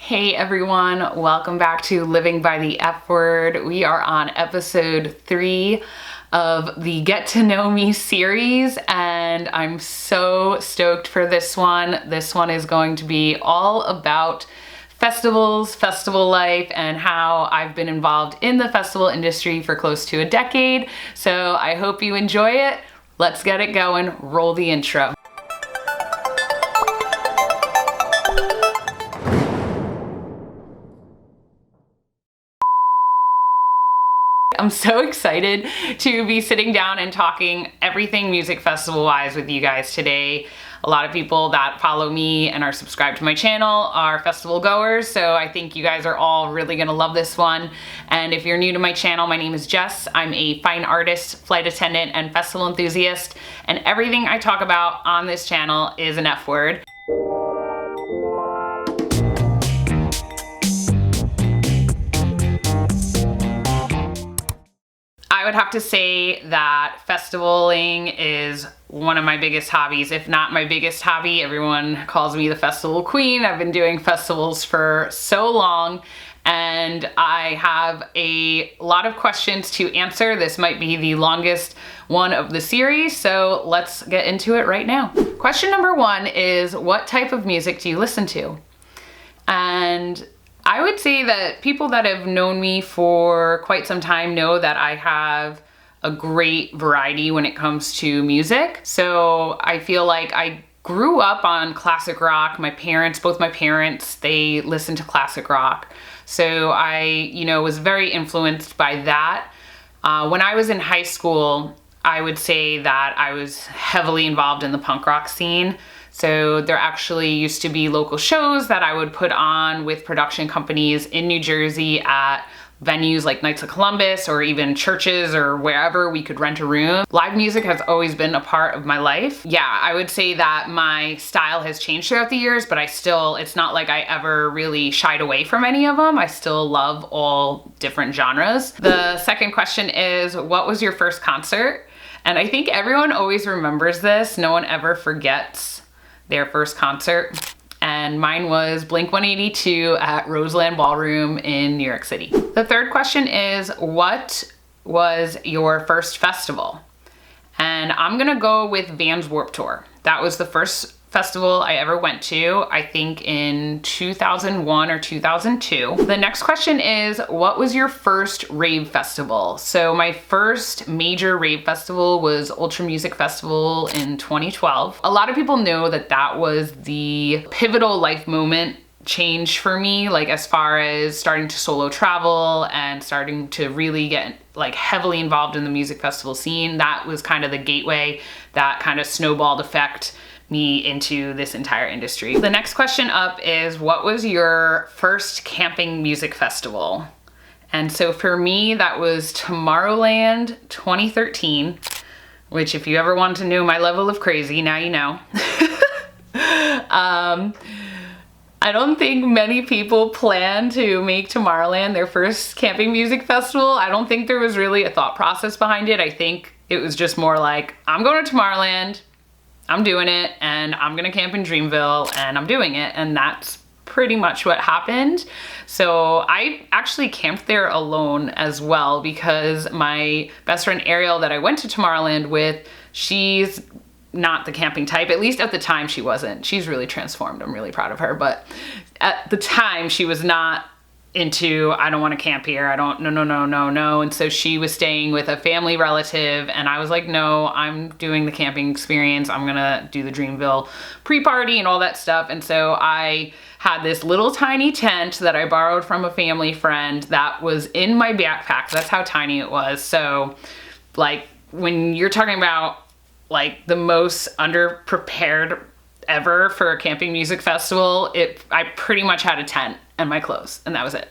Hey everyone, welcome back to Living by the F Word. We are on episode 3 of the Get to Know Me series, and I'm so stoked for this one. This one is going to be all about festivals, festival life, and how I've been involved in the festival industry for close to a decade. So I hope you enjoy it. Let's get it going. Roll the intro. I'm so excited to be sitting down and talking everything music festival wise with you guys today. A lot of people that follow me and are subscribed to my channel are festival goers, so I think you guys are all really gonna love this one. And if you're new to my channel, my name is Jess. I'm a fine artist, flight attendant, and festival enthusiast, and everything I talk about on this channel is an F word. I would have to say that festivaling is one of my biggest hobbies, if not my biggest hobby. Everyone calls me the festival queen. I've been doing festivals for so long, and I have a lot of questions to answer. This might be the longest one of the series, so let's get into it right now. Question number 1 is, what type of music do you listen to? And I would say that people that have known me for quite some time know that I have a great variety when it comes to music. So I feel like I grew up on classic rock. Both my parents, they listened to classic rock. So I, was very influenced by that. When I was in high school, I would say that I was heavily involved in the punk rock scene. So there actually used to be local shows that I would put on with production companies in New Jersey at venues like Knights of Columbus or even churches or wherever we could rent a room. Live music has always been a part of my life. Yeah, I would say that my style has changed throughout the years, but it's not like I ever really shied away from any of them. I still love all different genres. The second question is, what was your first concert? And I think everyone always remembers this. No one ever forgets their first concert, and mine was Blink-182 at Roseland Ballroom in New York City. The third question is, what was your first festival? And I'm gonna go with Vans Warped Tour. That was the first festival I ever went to, I think in 2001 or 2002. The next question is, what was your first rave festival? So my first major rave festival was Ultra Music Festival in 2012. A lot of people know that that was the pivotal life moment change for me, like as far as starting to solo travel and starting to really get heavily involved in the music festival scene. That was kind of the gateway, that kind of snowballed effect me into this entire industry. The next question up is, what was your first camping music festival? And so for me, that was Tomorrowland 2013, which if you ever want to know my level of crazy, now you know. I don't think many people plan to make Tomorrowland their first camping music festival. I don't think there was really a thought process behind it. I think it was just more like, I'm going to Tomorrowland, I'm doing it, and I'm gonna camp in Dreamville, and I'm doing it, and that's pretty much what happened. So I actually camped there alone as well, because my best friend Ariel that I went to Tomorrowland with, she's not the camping type. At least at the time she wasn't. She's really transformed. I'm really proud of her. But at the time she was not into, I don't want to camp here. No. And so she was staying with a family relative, and I was like, no, I'm doing the camping experience. I'm gonna do the Dreamville pre-party and all that stuff. And so I had this little tiny tent that I borrowed from a family friend that was in my backpack. That's how tiny it was. So when you're talking about the most underprepared ever for a camping music festival, I pretty much had a tent and my clothes, and that was it.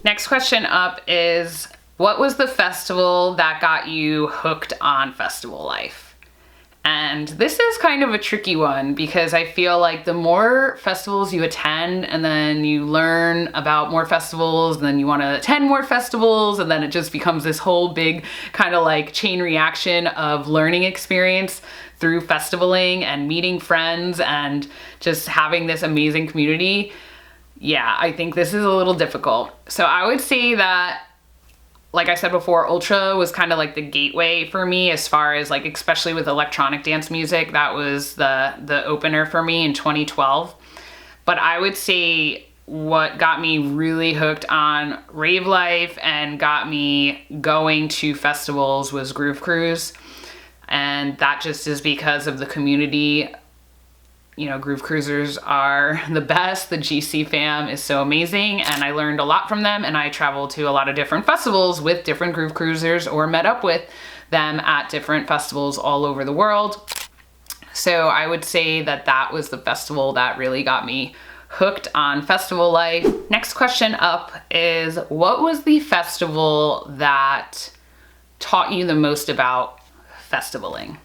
Next question up is, what was the festival that got you hooked on festival life? And this is kind of a tricky one, because I feel like the more festivals you attend, and then you learn about more festivals, and then you want to attend more festivals, and then it just becomes this whole big kind of chain reaction of learning experience through festivaling and meeting friends and just having this amazing community. Yeah, I think this is a little difficult. So I would say that, like I said before, Ultra was kind of like the gateway for me as far as like, especially with electronic dance music. That was the opener for me in 2012. But I would say what got me really hooked on rave life and got me going to festivals was Groove Cruise. And that just is because of the community. You know, Groove Cruisers are the best. The GC fam is so amazing, and I learned a lot from them, and I traveled to a lot of different festivals with different Groove Cruisers or met up with them at different festivals all over the world. So I would say that that was the festival that really got me hooked on festival life. Next question up is, what was the festival that taught you the most about festivaling?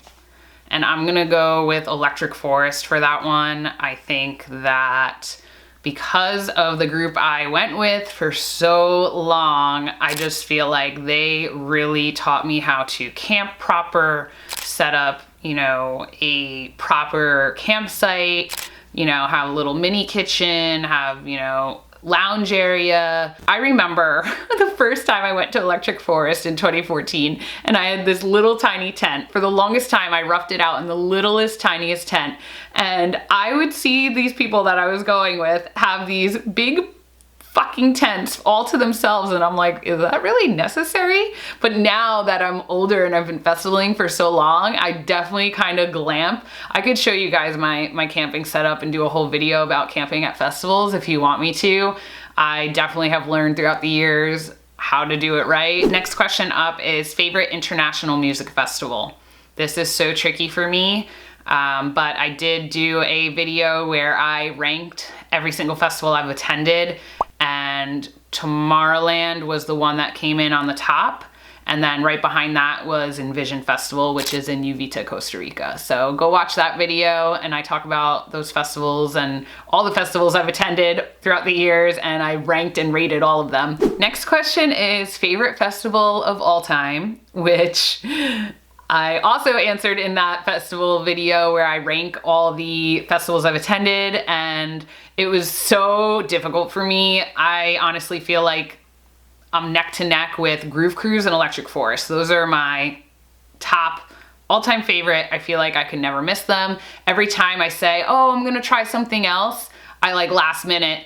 And I'm gonna go with Electric Forest for that one. I think that because of the group I went with for so long, I just feel like they really taught me how to camp proper, set up, you know, a proper campsite, you know, have a little mini kitchen, have, you know, lounge area. I remember the first time I went to Electric Forest in 2014, and I had this little tiny tent. For the longest time, I roughed it out in the littlest, tiniest tent. And I would see these people that I was going with have these big fucking tents all to themselves, and I'm like, is that really necessary? But now that I'm older and I've been festivaling for so long, I definitely kind of glamp. I could show you guys my camping setup and do a whole video about camping at festivals if you want me to. I definitely have learned throughout the years how to do it right. Next question up is favorite international music festival. This is so tricky for me. But I did do a video where I ranked every single festival I've attended, and Tomorrowland was the one that came in on the top. And then right behind that was Envision Festival, which is in Uvita, Costa Rica. So go watch that video, and I talk about those festivals and all the festivals I've attended throughout the years, and I ranked and rated all of them. Next question is favorite festival of all time, which I also answered in that festival video where I rank all the festivals I've attended, and it was so difficult for me. I honestly feel like I'm neck to neck with Groove Cruise and Electric Forest. Those are my top all-time favorite. I feel like I could never miss them. Every time I say, oh, I'm gonna try something else, I like last minute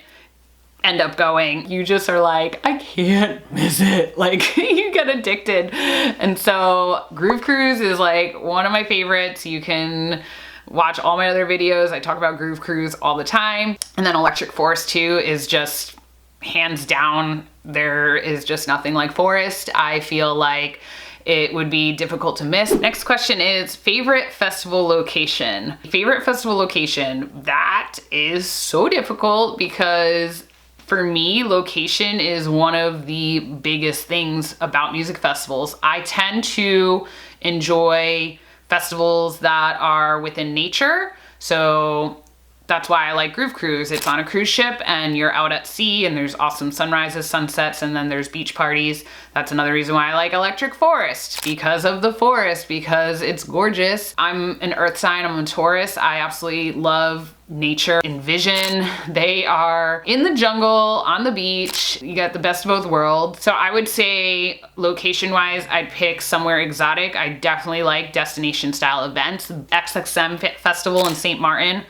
end up going. You just are like, I can't miss it. Like, you get addicted. And so Groove Cruise is like one of my favorites. You can watch all my other videos. I talk about Groove Cruise all the time. And then Electric Forest too is just hands down. There is just nothing like Forest. I feel like it would be difficult to miss. Next question is favorite festival location. Favorite festival location. That is so difficult because for me, location is one of the biggest things about music festivals. I tend to enjoy festivals that are within nature. So that's why I like Groove Cruise. It's on a cruise ship and you're out at sea and there's awesome sunrises, sunsets, and then there's beach parties. That's another reason why I like Electric Forest, because of the forest, because it's gorgeous. I'm an earth sign, I'm a Taurus. I absolutely love nature. Envision, they are in the jungle, on the beach. You get the best of both worlds. So I would say location-wise, I'd pick somewhere exotic. I definitely like destination style events. XXM Festival in St. Martin,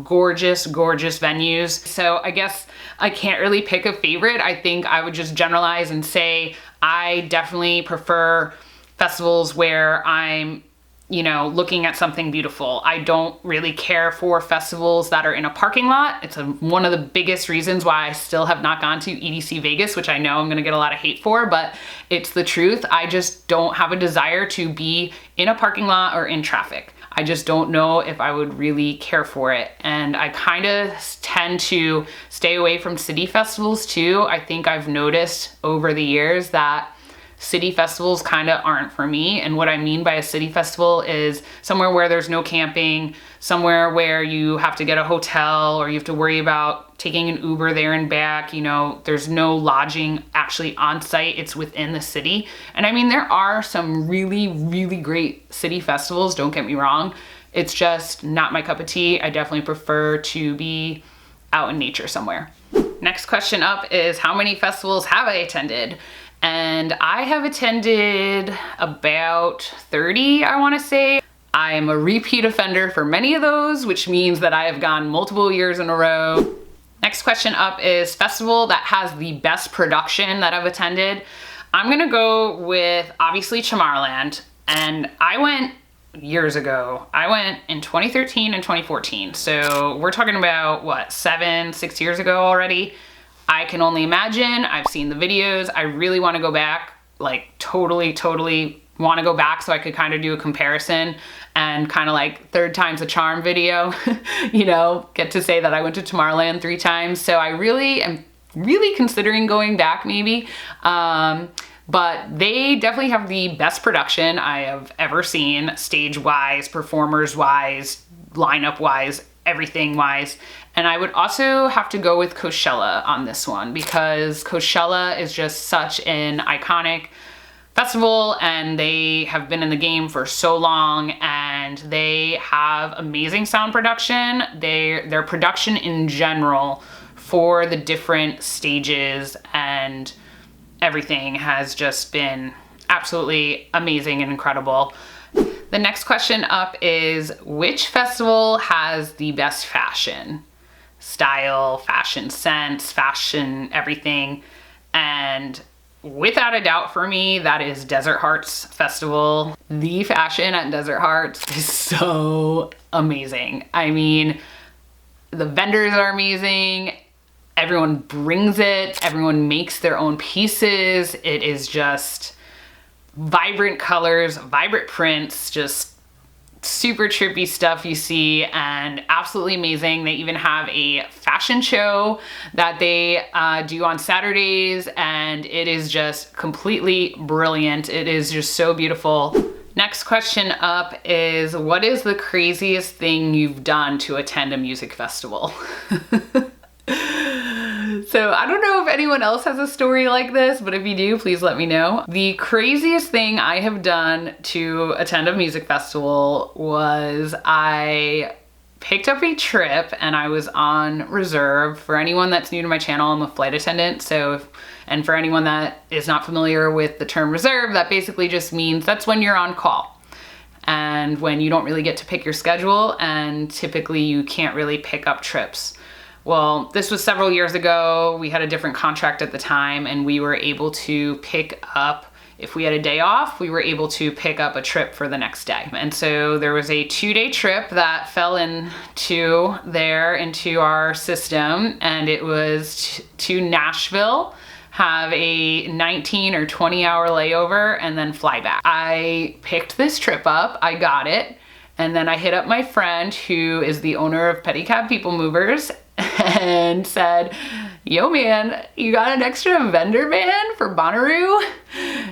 gorgeous, gorgeous venues. So I guess I can't really pick a favorite. I think I would just generalize and say I definitely prefer festivals where I'm, you know, looking at something beautiful. I don't really care for festivals that are in a parking lot. It's one of the biggest reasons why I still have not gone to EDC Vegas, which I know I'm gonna get a lot of hate for, but it's the truth. I just don't have a desire to be in a parking lot or in traffic. I just don't know if I would really care for it. And I kind of tend to stay away from city festivals too. I think I've noticed over the years that city festivals kind of aren't for me. And what I mean by a city festival is somewhere where there's no camping, somewhere where you have to get a hotel or you have to worry about taking an Uber there and back. You know, there's no lodging actually on site, it's within the city. And I mean, there are some really, really great city festivals, don't get me wrong. It's just not my cup of tea. I definitely prefer to be out in nature somewhere. Next question up is how many festivals have I attended? And I have attended about 30, I wanna say. I am a repeat offender for many of those, which means that I have gone multiple years in a row. Next question up is festival that has the best production that I've attended. I'm gonna go with obviously Tomorrowland, and I went years ago. I went in 2013 and 2014. So we're talking about what, 6 years ago already. I can only imagine. I've seen the videos. I really want to go back, like totally want to go back so I could kind of do a comparison and kind of like third time's a charm video, you know, get to say that I went to Tomorrowland 3 times. So I really am considering going back maybe. But they definitely have the best production I have ever seen, stage-wise, performers-wise, lineup-wise, everything-wise. And I would also have to go with Coachella on this one because Coachella is just such an iconic festival and they have been in the game for so long and they have amazing sound production. Their production in general for the different stages and everything has just been absolutely amazing and incredible. The next question up is which festival has the best fashion? Style, fashion sense, fashion everything. And without a doubt for me, that is Desert Hearts Festival. The fashion at Desert Hearts is so amazing. I mean, the vendors are amazing. Everyone brings it, everyone makes their own pieces. It is just vibrant colors, vibrant prints, just super trippy stuff you see and absolutely amazing. They even have a fashion show that they do on Saturdays and it is just completely brilliant. It is just so beautiful. Next question up is what is the craziest thing you've done to attend a music festival? So I don't know if anyone else has a story like this, but if you do, please let me know. The craziest thing I have done to attend a music festival was I picked up a trip and I was on reserve. For anyone that's new to my channel, I'm a flight attendant. And for anyone that is not familiar with the term reserve, that basically just means that's when you're on call and when you don't really get to pick your schedule and typically you can't really pick up trips. Well, this was several years ago. We had a different contract at the time and we were able to pick up, if we had a day off, we were able to pick up a trip for the next day. And so there was a 2-day trip that fell into our system and it was to Nashville, have a 19 or 20 hour layover and then fly back. I picked this trip up, I got it. And then I hit up my friend who is the owner of Pedicab People Movers and said, yo man, you got an extra vendor van for Bonnaroo?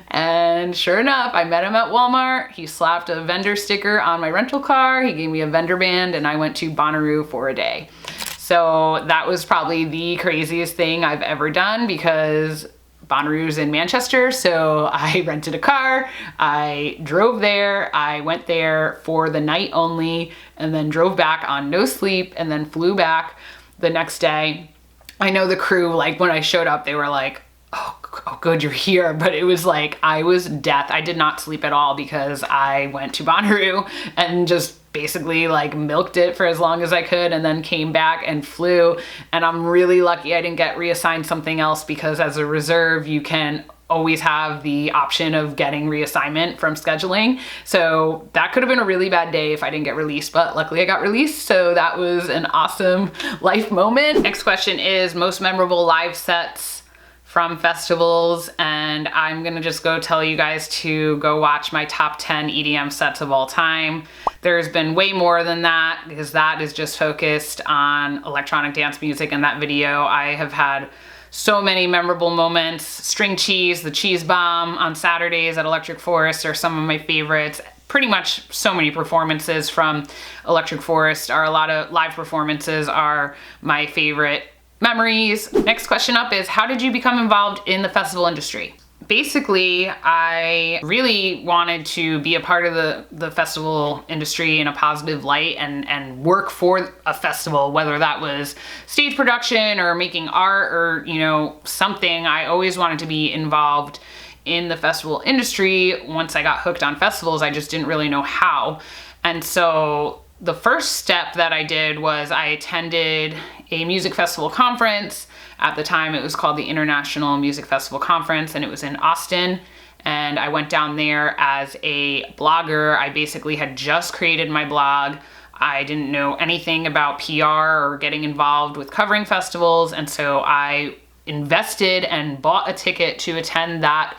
And sure enough, I met him at Walmart. He slapped a vendor sticker on my rental car. He gave me a vendor band and I went to Bonnaroo for a day. So that was probably the craziest thing I've ever done because Bonnaroo's in Manchester, so I rented a car, I drove there, I went there for the night only, and then drove back on no sleep, and then flew back the next day. I know the crew, like when I showed up, they were like, oh good, you're here, but it was like, I was death. I did not sleep at all because I went to Bonnaroo and just basically like milked it for as long as I could and then came back and flew. And I'm really lucky I didn't get reassigned something else because as a reserve, you can always have the option of getting reassignment from scheduling. So that could have been a really bad day if I didn't get released, but luckily I got released. So that was an awesome life moment. Next question is most memorable live sets from festivals, and I'm gonna just go tell you guys to go watch my top 10 EDM sets of all time. There's been way more than that because that is just focused on electronic dance music in that video. I have had so many memorable moments. String Cheese, the Cheese Bomb on Saturdays at Electric Forest are some of my favorites. Pretty much so many performances from Electric Forest a lot of live performances are my favorite memories. Next question up is how did you become involved in the festival industry? basically, I really wanted to be a part of the festival industry in a positive light and work for a festival, whether that was stage production or making art or, you know, something. I always wanted to be involved in the festival industry. Once I got hooked on festivals, I just didn't really know how. And so the first step that I did was I attended a music festival conference. At the time, it was called the International Music Festival Conference, and it was in Austin. And I went down there as a blogger. I basically had just created my blog. I didn't know anything about PR or getting involved with covering festivals. And so I invested and bought a ticket to attend that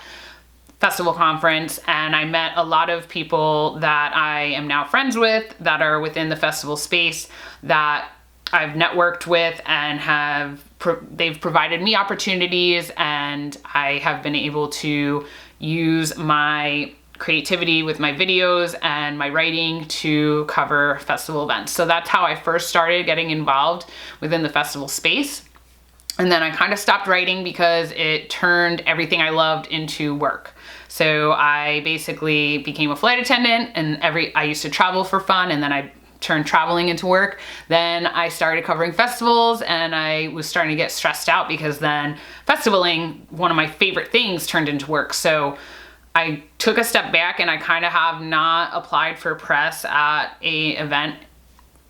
festival conference, and I met a lot of people that I am now friends with that are within the festival space that I've networked with and they've provided me opportunities, and I have been able to use my creativity with my videos and my writing to cover festival events. So that's how I first started getting involved within the festival space. And then I kind of stopped writing because it turned everything I loved into work. So I basically became a flight attendant, and I used to travel for fun, and then I turned traveling into work. Then I started covering festivals, and I was starting to get stressed out because then festivaling, one of my favorite things, turned into work. So I took a step back, and I kind of have not applied for press at a event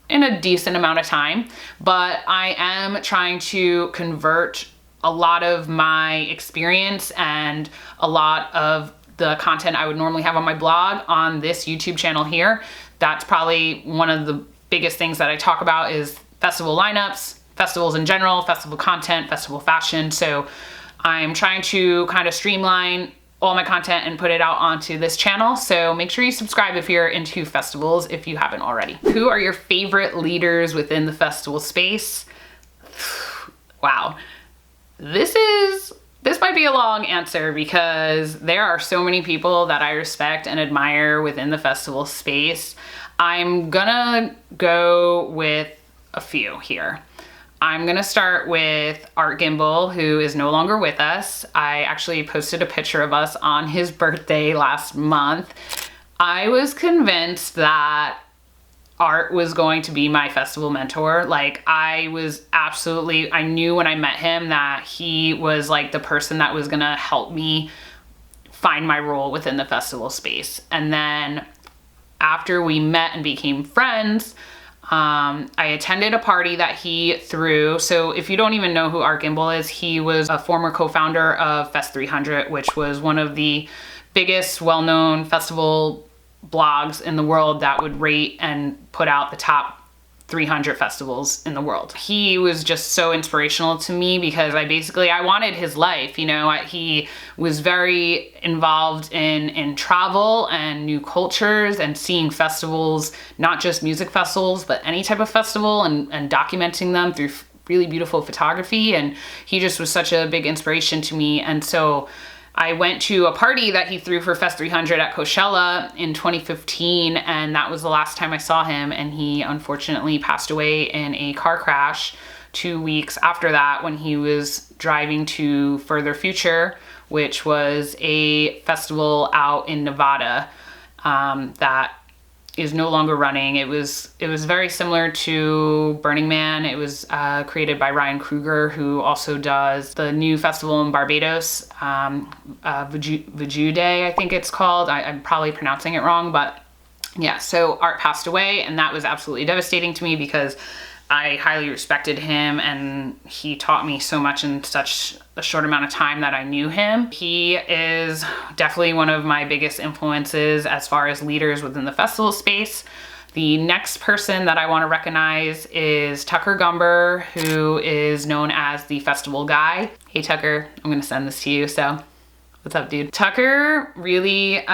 in a decent amount of time, but I am trying to convert a lot of my experience and a lot of the content I would normally have on my blog on this YouTube channel here. That's probably one of the biggest things that I talk about is festival lineups, festivals in general, festival content, festival fashion. So I'm trying to kind of streamline all my content and put it out onto this channel. So make sure you subscribe if you're into festivals, if you haven't already. Who are your favorite leaders within the festival space? Wow. This might be a long answer because there are so many people that I respect and admire within the festival space. I'm gonna go with a few here. I'm gonna start with Art Gimbal, who is no longer with us. I actually posted a picture of us on his birthday last month. I was convinced that Art was going to be my festival mentor. Like, I knew when I met him that he was like the person that was gonna help me find my role within the festival space. And then after we met and became friends, I attended a party that he threw. So if you don't even know who Art Gimbal is, he was a former co-founder of Fest 300, which was one of the biggest well-known festival blogs in the world that would rate and put out the top 300 festivals in the world. He was just so inspirational to me because I wanted his life. You know, he was very involved in travel and new cultures and seeing festivals, not just music festivals, but any type of festival, and documenting them through really beautiful photography. And he just was such a big inspiration to me. And so I went to a party that he threw for Fest 300 at Coachella in 2015, and that was the last time I saw him, and he unfortunately passed away in a car crash 2 weeks after that when he was driving to Further Future, which was a festival out in Nevada that is no longer running. It was very similar to Burning Man. It was created by Ryan Kruger, who also does the new festival in Barbados, Viju Day, I think it's called. I'm probably pronouncing it wrong, but yeah, so Art passed away, and that was absolutely devastating to me because I highly respected him, and he taught me so much in such a short amount of time that I knew him. He is definitely one of my biggest influences as far as leaders within the festival space. The next person that I want to recognize is Tucker Gumber, who is known as the Festival Guy. Hey Tucker, I'm gonna send this to you, so what's up, dude? Tucker really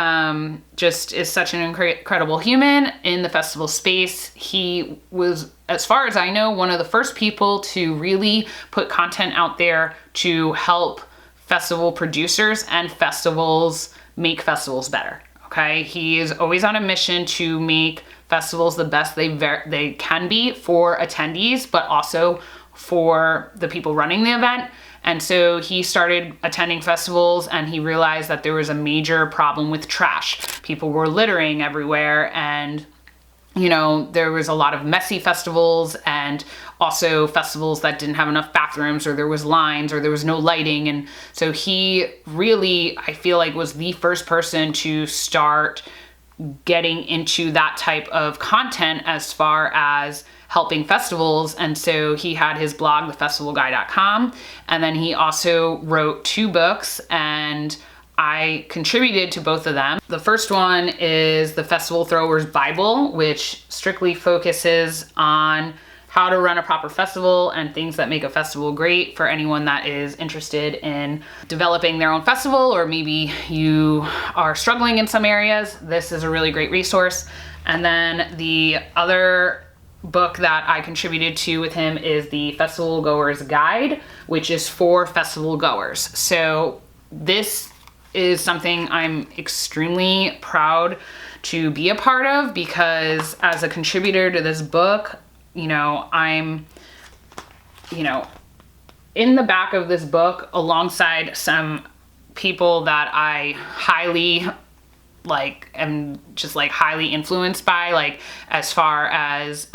just is such an incredible human in the festival space. He was, as far as I know, one of the first people to really put content out there to help festival producers and festivals make festivals better, okay? He is always on a mission to make festivals the best they can be for attendees, but also for the people running the event. And so he started attending festivals, and he realized that there was a major problem with trash. People were littering everywhere, and there was a lot of messy festivals, and also festivals that didn't have enough bathrooms, or there was lines, or there was no lighting. And so he really, I feel like, was the first person to start getting into that type of content as far as helping festivals. And so he had his blog, thefestivalguy.com, and then he also wrote 2 books, and I contributed to both of them. The first one is The Festival Thrower's Bible, which strictly focuses on how to run a proper festival and things that make a festival great for anyone that is interested in developing their own festival, or maybe you are struggling in some areas. This is a really great resource. And then the other book that I contributed to with him is The Festival Goer's Guide, which is for festival goers. So this is something I'm extremely proud to be a part of, because as a contributor to this book, I'm, in the back of this book alongside some people that I highly am just highly influenced by, as far as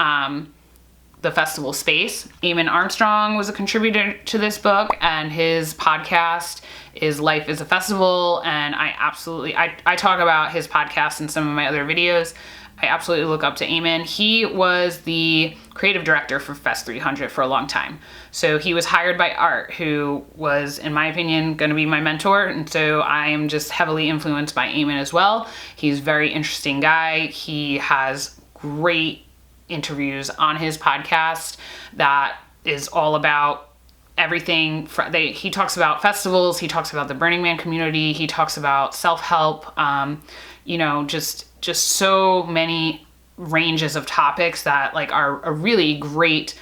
the festival space. Eamon Armstrong was a contributor to this book, and his podcast is Life is a Festival, and I talk about his podcast in some of my other videos. I absolutely look up to Eamon. He was the creative director for Fest 300 for a long time. So he was hired by Art, who was, in my opinion, going to be my mentor. And so I am just heavily influenced by Eamon as well. He's a very interesting guy. He has great interviews on his podcast that is all about everything. He talks about festivals. He talks about the Burning Man community. He talks about self-help, just so many ranges of topics that are a really great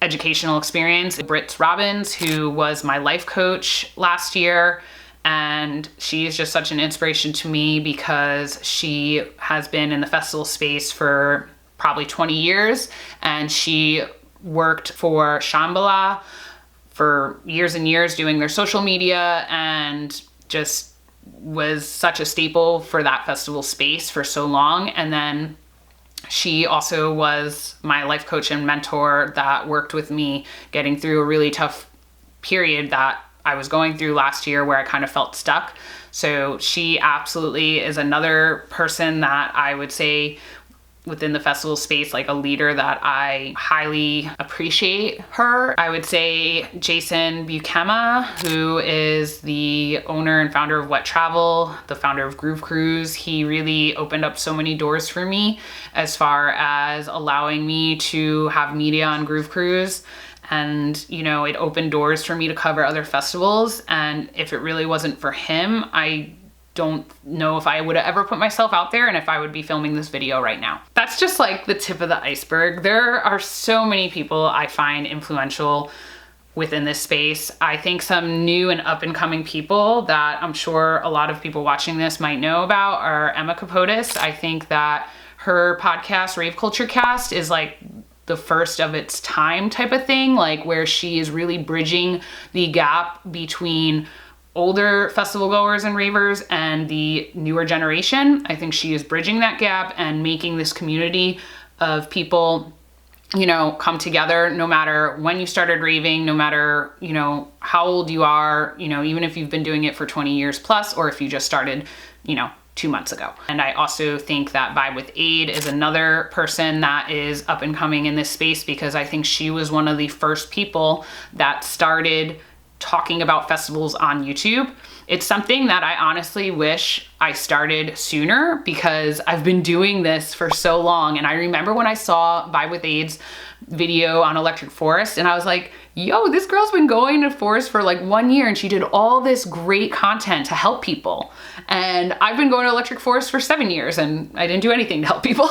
educational experience. Britt Robbins, who was my life coach last year, and she is just such an inspiration to me because she has been in the festival space for probably 20 years, and she worked for Shambhala for years and years doing their social media, and just was such a staple for that festival space for so long. And then she also was my life coach and mentor that worked with me getting through a really tough period that I was going through last year where I kind of felt stuck. So she absolutely is another person that I would say within the festival space, a leader that I highly appreciate her. I would say Jason Buchema, who is the owner and founder of Wet Travel, the founder of Groove Cruise. He really opened up so many doors for me as far as allowing me to have media on Groove Cruise. And, it opened doors for me to cover other festivals. And if it really wasn't for him, I don't know if I would have ever put myself out there and if I would be filming this video right now. That's just the tip of the iceberg. There are so many people I find influential within this space. I think some new and up and coming people that I'm sure a lot of people watching this might know about are Emma Capotis. I think that her podcast, Rave Culture Cast, is the first of its time type of thing, where she is really bridging the gap between older festival goers and ravers and the newer generation. I think she is bridging that gap and making this community of people, come together no matter when you started raving, no matter, how old you are, even if you've been doing it for 20 years plus, or if you just started, 2 months ago. And I also think that Vibe with Aid is another person that is up and coming in this space, because I think she was one of the first people that started talking about festivals on YouTube. It's something that I honestly wish I started sooner, because I've been doing this for so long. And I remember when I saw Vibe with Aid's video on Electric Forest, and I was like, yo, this girl's been going to Forest for 1 year, and she did all this great content to help people. And I've been going to Electric Forest for 7 years, and I didn't do anything to help people.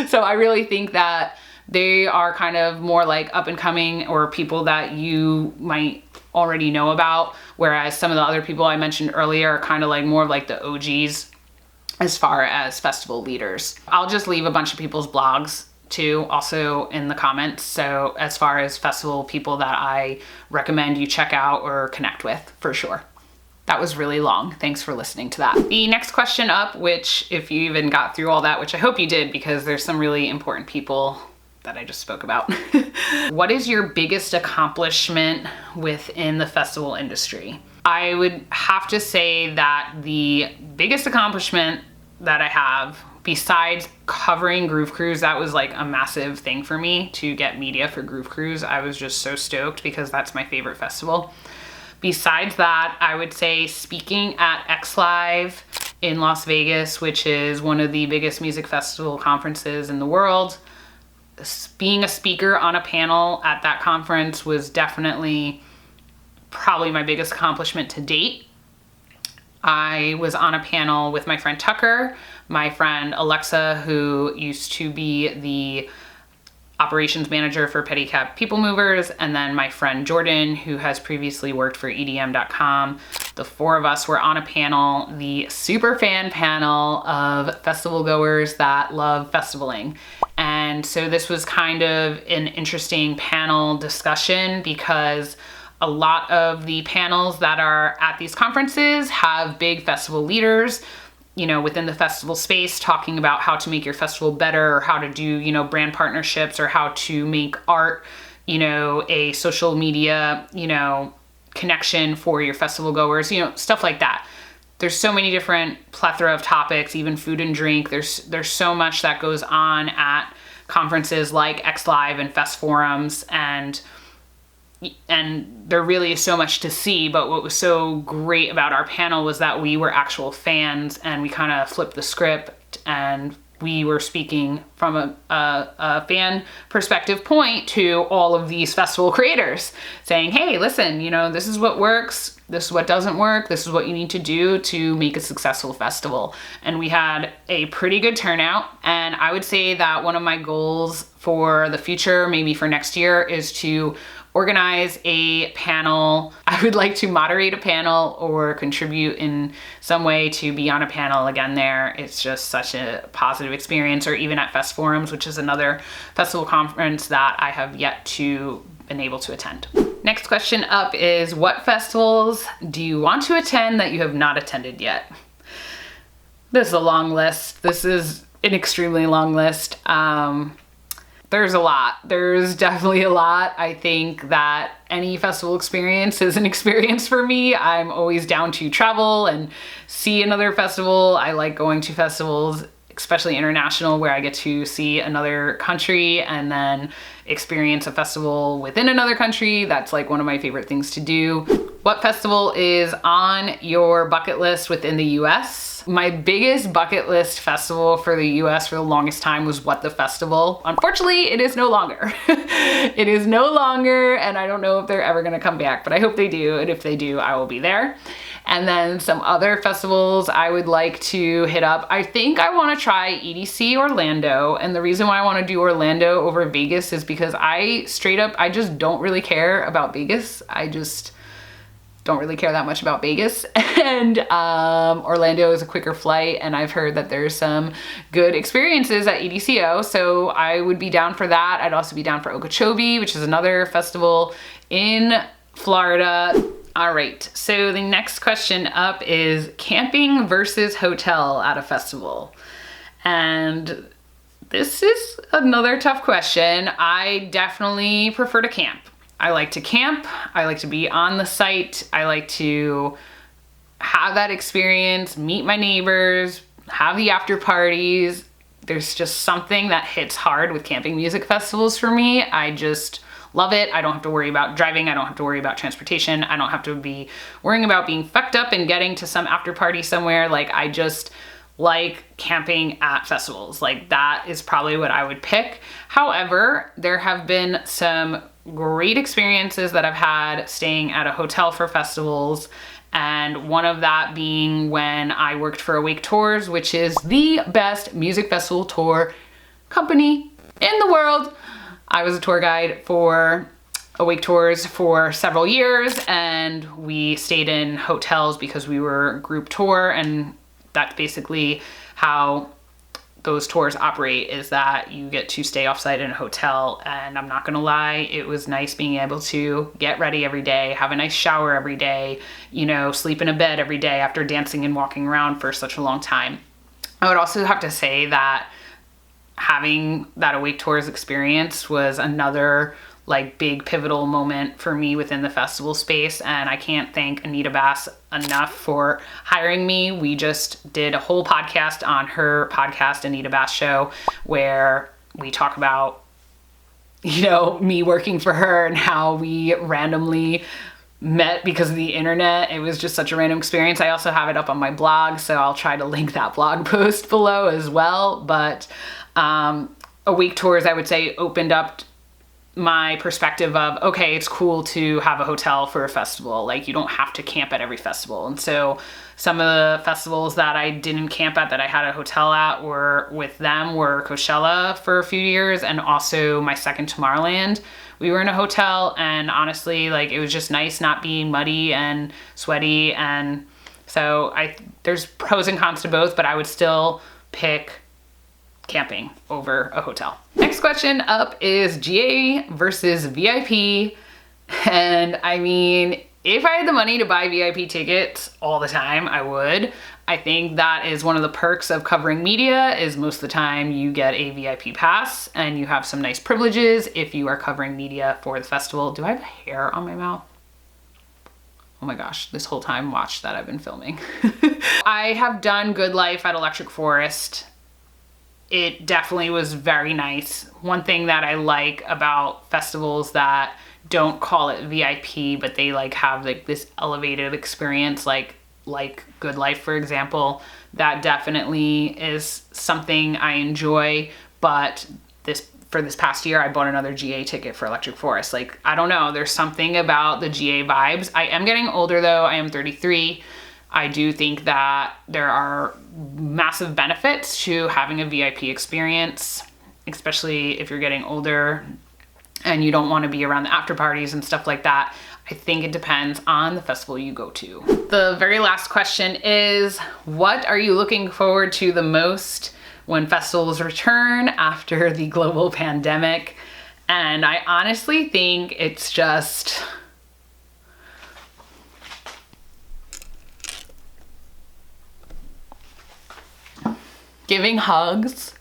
So I really think that they are kind of more up and coming, or people that you might already know about, whereas some of the other people I mentioned earlier are kind of more of the OGs as far as festival leaders. I'll just leave a bunch of people's blogs too, also in the comments. So as far as festival people that I recommend you check out or connect with, for sure. That was really long. Thanks for listening to that. The next question up, which if you even got through all that, which I hope you did because there's some really important people that I just spoke about. What is your biggest accomplishment within the festival industry? I would have to say that the biggest accomplishment that I have, besides covering Groove Cruise, that was like a massive thing for me to get media for Groove Cruise. I was just so stoked because that's my favorite festival. Besides that, I would say speaking at X Live in Las Vegas, which is one of the biggest music festival conferences in the world. Being a speaker on a panel at that conference was definitely probably my biggest accomplishment to date. I was on a panel with my friend Tucker, my friend Alexa, who used to be the operations manager for Pedicab People Movers, and then my friend Jordan, who has previously worked for EDM.com. The four of us were on a panel, the super fan panel of festival goers that love festivaling. And so this was kind of an interesting panel discussion because a lot of the panels that are at these conferences have big festival leaders, you know, within the festival space, talking about how to make your festival better, or how to do, you know, brand partnerships, or how to make art, you know, a social media, you know, connection for your festival goers, you know, stuff like that. There's so many different plethora of topics, even food and drink. There's so much that goes on at conferences like X Live and Fest Forums, and there really is so much to see. But what was so great about our panel was that we were actual fans, and we kind of flipped the script, and we were speaking from a fan perspective point to all of these festival creators, saying, hey, listen, you know, this is what works, this is what doesn't work, this is what you need to do to make a successful festival. And we had a pretty good turnout. And I would say that one of my goals for the future, maybe for next year, is to organize a panel. I would like to moderate a panel or contribute in some way to be on a panel again there. It's just such a positive experience. Or even at Fest Forums, which is another festival conference that I have yet to been able to attend. Next question up is, what festivals do you want to attend that you have not attended yet? This is a long list. This is an extremely long list. There's a lot. There's definitely a lot. I think that any festival experience is an experience for me. I'm always down to travel and see another festival. I like going to festivals, especially international, where I get to see another country and then experience a festival within another country. That's like one of my favorite things to do. What festival is on your bucket list within the US? My biggest bucket list festival for the US for the longest time was What the Festival. Unfortunately, it is no longer. It is no longer, and I don't know if they're ever gonna come back, but I hope they do, and if they do, I will be there. And then some other festivals I would like to hit up. I think I wanna try EDC Orlando, and the reason why I wanna do Orlando over Vegas is because I just don't really care about Vegas. I just don't really care that much about Vegas. And Orlando is a quicker flight, and I've heard that there's some good experiences at EDCO, so I would be down for that. I'd also be down for Okeechobee, which is another festival in Florida. All right, so the next question up is camping versus hotel at a festival. And this is another tough question. I definitely prefer to camp. I like to camp. I like to be on the site. I like to have that experience, meet my neighbors, have the after parties. There's just something that hits hard with camping music festivals for me. I just love it. I don't have to worry about driving. I don't have to worry about transportation. I don't have to be worrying about being fucked up and getting to some after party somewhere. Like, I just like camping at festivals. Like, that is probably what I would pick. However, there have been some great experiences that I've had staying at a hotel for festivals, and one of that being when I worked for Awake Tours, which is the best music festival tour company in the world. I was a tour guide for Awake Tours for several years, and we stayed in hotels because we were group tour, and that's basically how those tours operate is that you get to stay offsite in a hotel. And I'm not gonna lie, it was nice being able to get ready every day, have a nice shower every day, you know, sleep in a bed every day after dancing and walking around for such a long time. I would also have to say that having that Awake Tours experience was another like big pivotal moment for me within the festival space, and I can't thank Anita Bass enough for hiring me. We just did a whole podcast on her podcast, Anita Bass Show, where we talk about, you know, me working for her and how we randomly met because of the internet. It was just such a random experience. I also have it up on my blog, so I'll try to link that blog post below as well. But Awake Tours, I would say, opened up my perspective of, okay, it's cool to have a hotel for a festival. Like, you don't have to camp at every festival. And so some of the festivals that I didn't camp at, that I had a hotel at, were Coachella for a few years, and also my second Tomorrowland. We were in a hotel, and honestly, like, it was just nice not being muddy and sweaty. And so there's pros and cons to both, but I would still pick camping over a hotel. Next question up is GA versus VIP. And I mean, if I had the money to buy VIP tickets all the time, I would. I think that is one of the perks of covering media, is most of the time you get a VIP pass and you have some nice privileges if you are covering media for the festival. Do I have hair on my mouth? Oh my gosh, this whole time watch that I've been filming. I have done Good Life at Electric Forest. It definitely was very nice. One thing that I like about festivals that don't call it VIP, but they like have like this elevated experience, like Good Life, for example, that definitely is something I enjoy. But for this past year, I bought another GA ticket for Electric Forest. Like, I don't know, there's something about the GA vibes. I am getting older though, I am 33. I do think that there are massive benefits to having a VIP experience, especially if you're getting older and you don't want to be around the after parties and stuff like that. I think it depends on the festival you go to. The very last question is, what are you looking forward to the most when festivals return after the global pandemic? And I honestly think it's just giving hugs,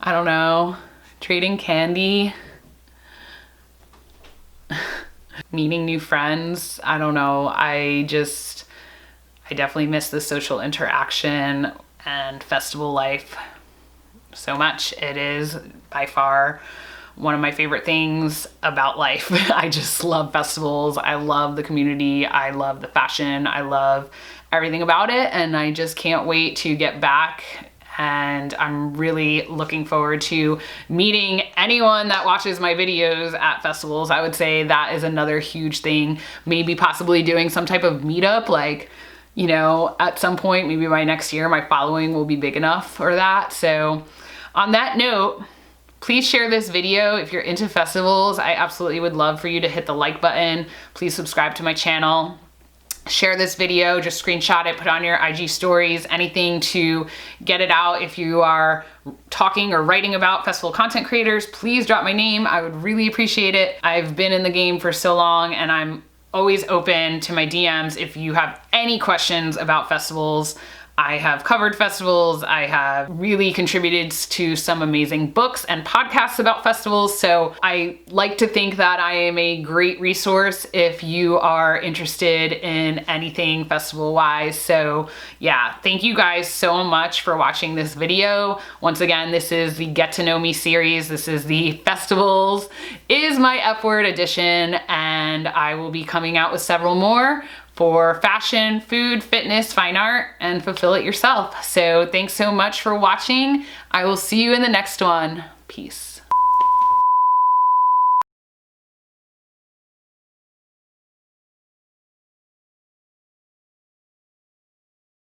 I don't know, trading candy, meeting new friends. I don't know. I definitely miss the social interaction and festival life so much. It is by far one of my favorite things about life. I just love festivals. I love the community. I love the fashion. I love everything about it. And I just can't wait to get back. And I'm really looking forward to meeting anyone that watches my videos at festivals. I would say that is another huge thing. Maybe possibly doing some type of meetup, like, you know, at some point, maybe by next year, my following will be big enough for that. So on that note, please share this video if you're into festivals. I absolutely would love for you to hit the like button. Please subscribe to my channel. Share this video, just screenshot it, put it on your IG stories, anything to get it out. If you are talking or writing about festival content creators, please drop my name. I would really appreciate it. I've been in the game for so long, and I'm always open to my DMs if you have any questions about festivals. I have covered festivals. I have really contributed to some amazing books and podcasts about festivals. So I like to think that I am a great resource if you are interested in anything festival wise. So yeah, thank you guys so much for watching this video. Once again, this is the Get to Know Me series. This is the Festivals is My F Word edition, and I will be coming out with several more for fashion, food, fitness, fine art, and fulfill it yourself. So thanks so much for watching. I will see you in the next one. Peace.